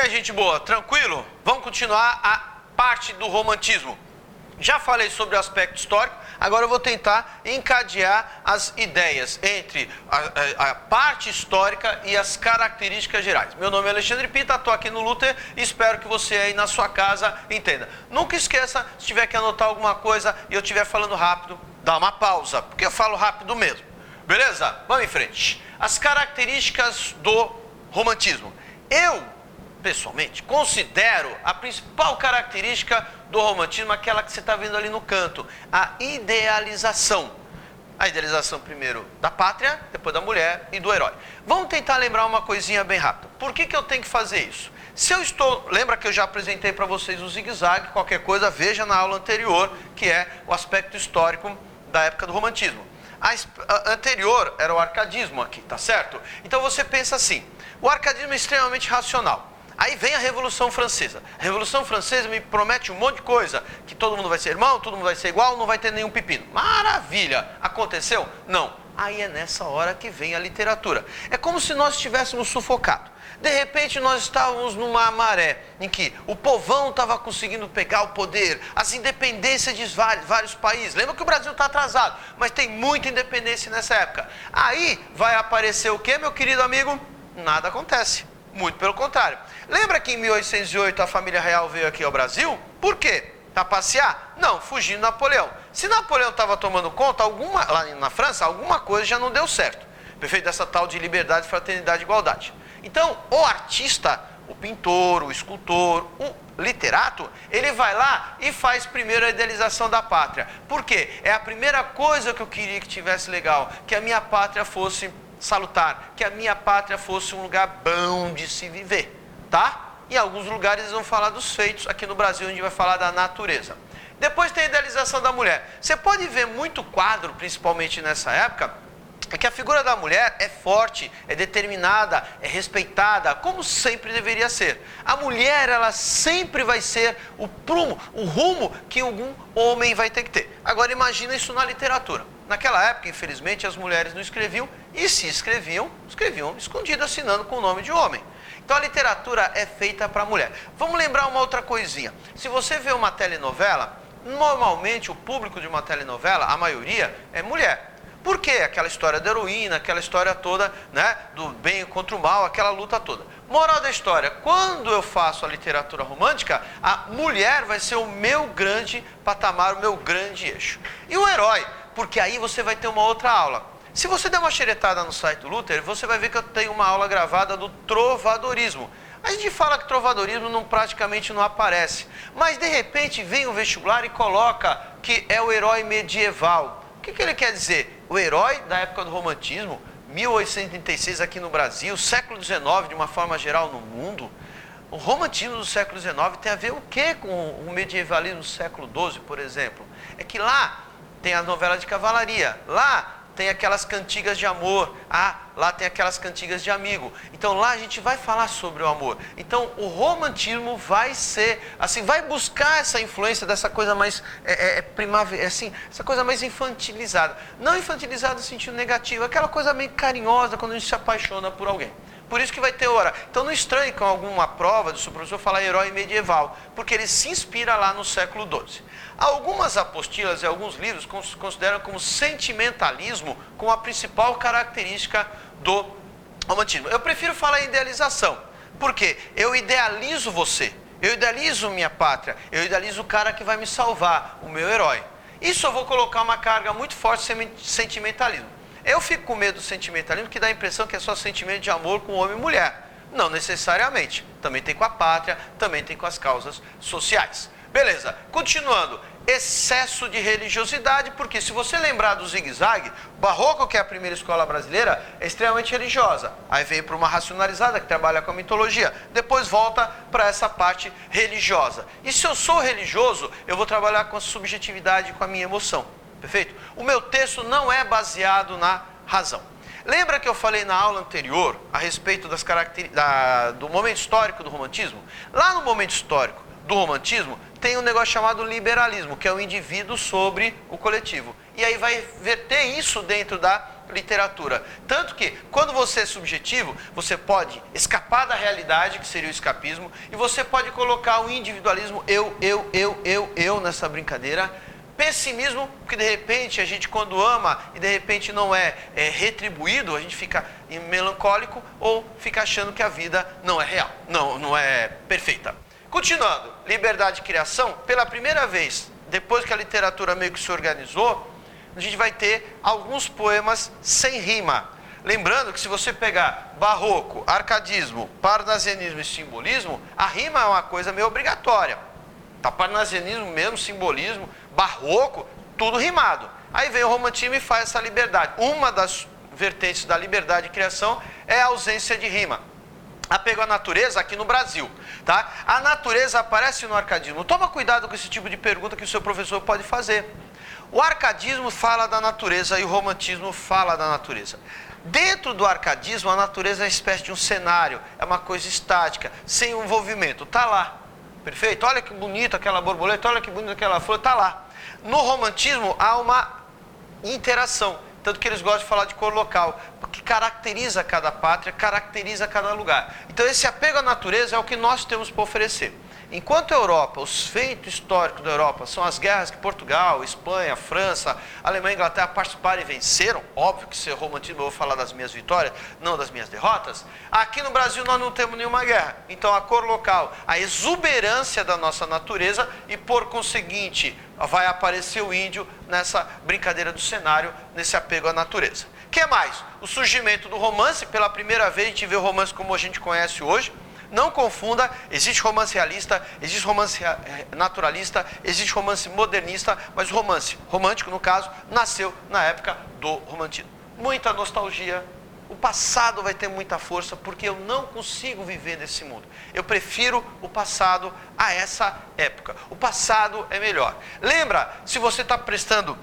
minha gente boa? Tranquilo? Vamos continuar a parte do romantismo. Já falei sobre o aspecto histórico, agora eu vou tentar encadear as ideias entre a parte histórica e as características gerais. Meu nome é Alexandre Pita, estou aqui no Luther e espero que você aí na sua casa entenda. Nunca esqueça, se tiver que anotar alguma coisa e eu estiver falando rápido, dá uma pausa, porque eu falo rápido mesmo. Beleza? Vamos em frente. As características do romantismo. Eu, pessoalmente, considero a principal característica do romantismo aquela que você está vendo ali no canto, a idealização. A idealização primeiro da pátria, depois da mulher e do herói. Vamos tentar lembrar uma coisinha bem rápida. Por que eu tenho que fazer isso? Se eu estou... Lembra que eu já apresentei para vocês o zigue-zague, qualquer coisa, veja na aula anterior, que é o aspecto histórico da época do romantismo. A anterior era o arcadismo aqui, tá certo? Então você pensa assim, o arcadismo é extremamente racional. Aí vem a Revolução Francesa. A Revolução Francesa me promete um monte de coisa, que todo mundo vai ser irmão, todo mundo vai ser igual, não vai ter nenhum pepino. Maravilha! Aconteceu? Não. Aí é nessa hora que vem a literatura. É como se nós estivéssemos sufocados. De repente nós estávamos numa maré em que o povão estava conseguindo pegar o poder, as independências de vários países. Lembra que o Brasil está atrasado, mas tem muita independência nessa época. Aí vai aparecer o quê, meu querido amigo? Nada acontece. Muito pelo contrário. Lembra que em 1808 a família real veio aqui ao Brasil? Por quê? Para passear? Não, fugindo de Napoleão. Se Napoleão estava tomando conta, lá na França, alguma coisa já não deu certo. Perfeito? Dessa tal de liberdade, fraternidade e igualdade. Então, o artista, o pintor, o escultor, o literato, ele vai lá e faz primeiro a idealização da pátria. Por quê? É a primeira coisa que eu queria que tivesse legal, que a minha pátria fosse salutar, que a minha pátria fosse um lugar bom de se viver, tá? Em alguns lugares eles vão falar dos feitos, aqui no Brasil a gente vai falar da natureza. Depois tem a idealização da mulher. Você pode ver muito quadro, principalmente nessa época, é que a figura da mulher é forte, é determinada, é respeitada, como sempre deveria ser. A mulher, ela sempre vai ser o prumo, o rumo que algum homem vai ter que ter. Agora imagina isso na literatura. Naquela época, infelizmente, as mulheres não escreviam, e se escreviam, escreviam escondido, assinando com o nome de homem. Então a literatura é feita para a mulher. Vamos lembrar uma outra coisinha. Se você vê uma telenovela, normalmente o público de uma telenovela, a maioria, é mulher. Por quê? Aquela história da heroína, aquela história toda, né, do bem contra o mal, aquela luta toda. Moral da história, quando eu faço a literatura romântica, a mulher vai ser o meu grande patamar, o meu grande eixo. E o herói, porque aí você vai ter uma outra aula. Se você der uma xeretada no site do Luther, você vai ver que eu tenho uma aula gravada do trovadorismo. A gente fala que trovadorismo praticamente não aparece, mas de repente vem o vestibular e coloca que é o herói medieval. O que ele quer dizer? O herói da época do romantismo, 1836 aqui no Brasil, século XIX de uma forma geral no mundo. O romantismo do século XIX tem a ver o quê com o medievalismo do século XII, por exemplo? É que lá tem as novelas de cavalaria, lá tem aquelas cantigas de amor, lá tem aquelas cantigas de amigo. Então lá a gente vai falar sobre o amor. Então o romantismo vai ser, assim, vai buscar essa influência dessa coisa mais primária, assim, essa coisa mais infantilizada. Não infantilizada no sentido negativo, aquela coisa meio carinhosa quando a gente se apaixona por alguém. Por isso que vai ter hora. Então não estranhe com alguma prova do seu professor falar herói medieval, porque ele se inspira lá no século XII. Algumas apostilas e alguns livros consideram como sentimentalismo como a principal característica do romantismo. Eu prefiro falar em idealização, porque eu idealizo você, eu idealizo minha pátria, eu idealizo o cara que vai me salvar, o meu herói. Isso eu vou colocar uma carga muito forte de sentimentalismo. Eu fico com medo do sentimentalismo, que dá a impressão que é só sentimento de amor com homem e mulher. Não necessariamente. Também tem com a pátria, também tem com as causas sociais. Beleza, continuando. Excesso de religiosidade, porque se você lembrar do zigue-zague, Barroco, que é a primeira escola brasileira, é extremamente religiosa. Aí veio para uma racionalizada, que trabalha com a mitologia. Depois volta para essa parte religiosa. E se eu sou religioso, eu vou trabalhar com a subjetividade, com a minha emoção. Perfeito? O meu texto não é baseado na razão. Lembra que eu falei na aula anterior a respeito das do momento histórico do romantismo? Lá no momento histórico do romantismo tem um negócio chamado liberalismo, que é o indivíduo sobre o coletivo. e aí vai verter isso dentro da literatura. Tanto que, quando você é subjetivo, você pode escapar da realidade, que seria o escapismo, e você pode colocar o individualismo, eu nessa brincadeira. Pessimismo, porque de repente a gente quando ama e de repente não é retribuído, a gente fica melancólico ou fica achando que a vida não é real, não é perfeita. Continuando, liberdade de criação, pela primeira vez, depois que a literatura meio que se organizou, a gente vai ter alguns poemas sem rima. Lembrando que se você pegar barroco, arcadismo, parnasianismo e simbolismo, a rima é uma coisa meio obrigatória. Tá, parnasianismo mesmo, simbolismo, barroco, tudo rimado. Aí vem o romantismo e faz essa liberdade. Uma das vertentes da liberdade de criação é a ausência de rima. Apego à natureza aqui no Brasil, tá? A natureza aparece no arcadismo. Toma cuidado com esse tipo de pergunta que o seu professor pode fazer. O arcadismo fala da natureza e o romantismo fala da natureza. Dentro do arcadismo, a natureza é uma espécie de um cenário, é uma coisa estática, sem envolvimento, tá lá. Perfeito? Olha que bonita aquela borboleta, olha que bonita aquela flor, está lá. No romantismo há uma interação, tanto que eles gostam de falar de cor local, porque caracteriza cada pátria, caracteriza cada lugar. Então esse apego à natureza é o que nós temos para oferecer. Enquanto a Europa, os feitos históricos da Europa são as guerras que Portugal, Espanha, França, Alemanha e Inglaterra participaram e venceram, óbvio que se é romantismo eu vou falar das minhas vitórias, não das minhas derrotas, aqui no Brasil nós não temos nenhuma guerra. Então a cor local, a exuberância da nossa natureza e por conseguinte vai aparecer o índio nessa brincadeira do cenário, nesse apego à natureza. O que mais? O surgimento do romance, pela primeira vez a gente vê o romance como a gente conhece hoje. Não confunda, existe romance realista, existe romance naturalista, existe romance modernista, mas o romance romântico, no caso, nasceu na época do romantismo. Muita nostalgia, o passado vai ter muita força, porque eu não consigo viver nesse mundo. Eu prefiro o passado a essa época. O passado é melhor. Lembra, se você está prestando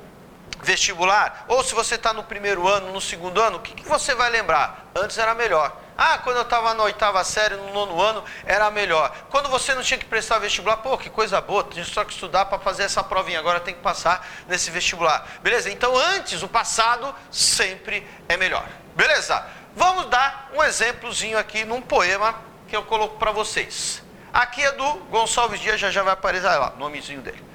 vestibular, ou se você está no primeiro ano, no segundo ano, o que você vai lembrar? Antes era melhor. Ah, quando eu estava na 8ª série, no 9º ano, era melhor. Quando você não tinha que prestar vestibular, pô, que coisa boa, tinha só que estudar para fazer essa provinha, agora tem que passar nesse vestibular. Beleza? Então, antes, o passado sempre é melhor. Beleza? Vamos dar um exemplozinho aqui num poema que eu coloco para vocês. Aqui é do Gonçalves Dias, já vai aparecer lá, o nomezinho dele.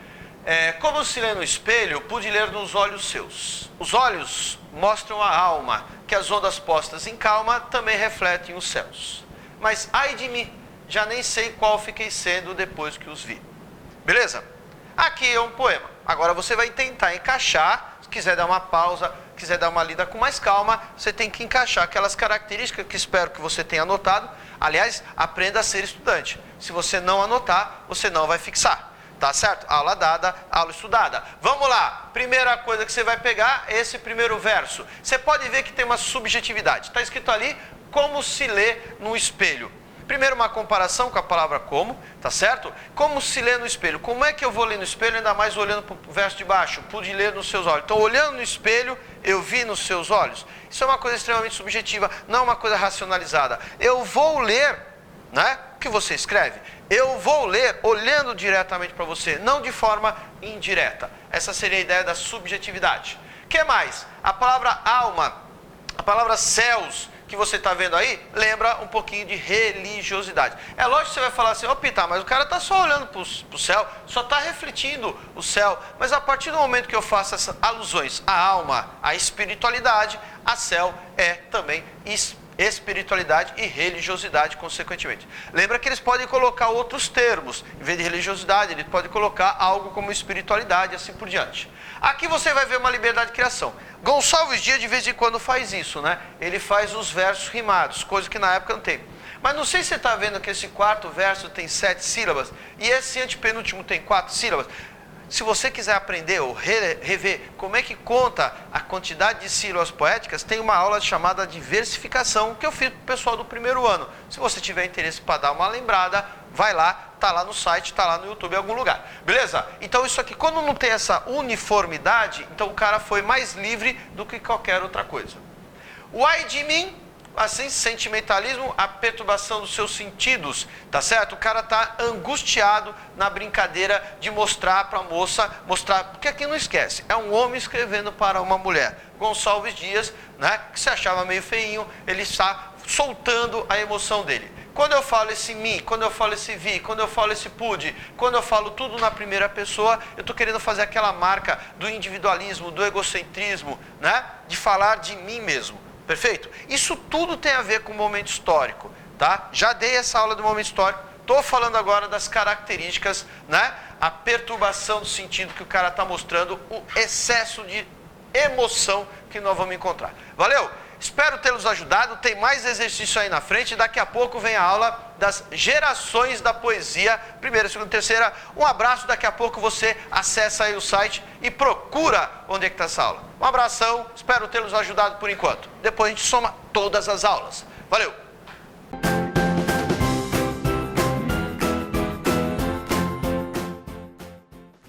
Como se lê no espelho, pude ler nos olhos seus. Os olhos mostram a alma, que as ondas postas em calma também refletem os céus. Mas ai de mim, já nem sei qual fiquei sendo depois que os vi. Beleza? Aqui é um poema. Agora você vai tentar encaixar, se quiser dar uma pausa, quiser dar uma lida com mais calma, você tem que encaixar aquelas características que espero que você tenha anotado. Aliás, aprenda a ser estudante. Se você não anotar, você não vai fixar. Tá certo? Aula dada, aula estudada. Vamos lá. Primeira coisa que você vai pegar é esse primeiro verso. Você pode ver que tem uma subjetividade. Está escrito ali, como se lê no espelho. Primeiro uma comparação com a palavra como, tá certo? Como se lê no espelho. Como é que eu vou ler no espelho, ainda mais olhando para o verso de baixo? Pude ler nos seus olhos. Então, olhando no espelho, eu vi nos seus olhos. Isso é uma coisa extremamente subjetiva, não é uma coisa racionalizada. Eu vou ler, né? O que você escreve? Eu vou ler olhando diretamente para você, não de forma indireta. Essa seria a ideia da subjetividade. O que mais? A palavra alma, a palavra céus, que você está vendo aí, lembra um pouquinho de religiosidade. É lógico que você vai falar assim, ô Pita, mas o cara está só olhando para o céu, só está refletindo o céu. Mas a partir do momento que eu faço essas alusões à alma, à espiritualidade, a céu é também espiritualidade e religiosidade, consequentemente. Lembra que eles podem colocar outros termos. Em vez de religiosidade, eles podem colocar algo como espiritualidade e assim por diante. Aqui você vai ver uma liberdade de criação. Gonçalves Dias de vez em quando faz isso, né? Ele faz os versos rimados, coisa que na época não tem. Mas não sei se você está vendo que esse quarto verso tem 7 sílabas e esse antepenúltimo tem 4 sílabas. Se você quiser aprender ou rever como é que conta a quantidade de sílabas poéticas, tem uma aula chamada de versificação que eu fiz para o pessoal do primeiro ano. Se você tiver interesse para dar uma lembrada, vai lá, está lá no site, está lá no YouTube em algum lugar. Beleza? Então isso aqui, quando não tem essa uniformidade, então o cara foi mais livre do que qualquer outra coisa. O ai de mim, Assim, sentimentalismo, a perturbação dos seus sentidos, tá certo? O cara tá angustiado na brincadeira de mostrar para a moça, porque aqui não esquece, é um homem escrevendo para uma mulher. Gonçalves Dias, né, que se achava meio feinho, ele está soltando a emoção dele. Quando eu falo esse mim, quando eu falo esse vi, quando eu falo esse pude, quando eu falo tudo na primeira pessoa, eu estou querendo fazer aquela marca do individualismo, do egocentrismo, né, de falar de mim mesmo. Perfeito? Isso tudo tem a ver com o momento histórico, tá? Já dei essa aula do momento histórico, estou falando agora das características, né? A perturbação do sentido que o cara está mostrando, o excesso de emoção que nós vamos encontrar. Valeu? Espero tê-los ajudado, tem mais exercício aí na frente, daqui a pouco vem a aula das gerações da poesia, primeira, segunda, terceira. Um abraço, daqui a pouco você acessa aí o site e procura onde é que está essa aula. Um abração, espero tê-los ajudado por enquanto. Depois a gente soma todas as aulas. Valeu!